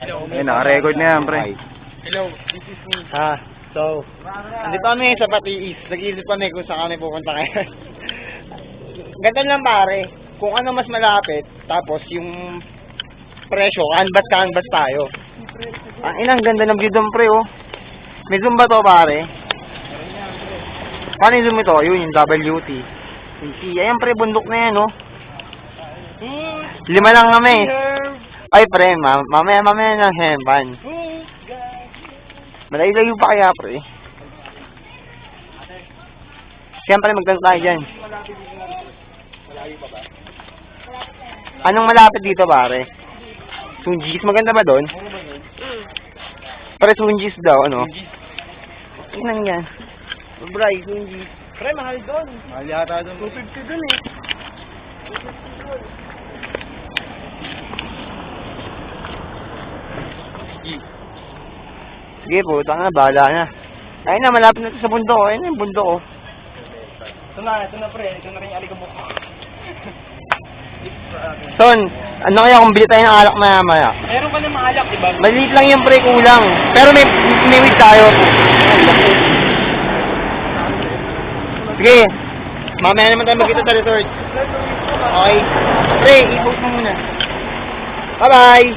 Ay, naka-record na yan, pre. Hello, this is me. So, andito kami sa Patiis. Nag-iisip kami kung saan kami pupunta ngayon. Ganda lang pare, kung ano mas malapit, tapos yung presyo, canvas tayo. Ang inang ganda ng view doon pre, oh. May zoom ba to pare? Paano yung zoom ito? Yun, yung WT. Ayan pre, bundok na yan, oh. 5 lang kami. Ay pre, mamaya na hemban. Malayo-layo pa kaya pre? Siyempre magtanong tayo dyan. Anong malapit dito pare? Sunjis, maganda ba doon? Pare Sunjis daw, ano? Inang yan. Bray, Sunjis. Pre, mahal doon. Mahal yata doon. 250 doon eh. Sige po, tanga na, bahala na. Ayun na, malapit na ito sa bundok, oh. Ayun na yung bundok, oh. Ito na pre. Ito na rin yung aligabok ko. Son, ano kaya kung bili tayo ng alak maya? Meron ka na maalak, diba? Maliit lang yung pre, kulang. Pero may weed tayo. Sige, mamaya naman tayo magkita sa resort. Okay. Pre, i-post mo muna. Bye-bye!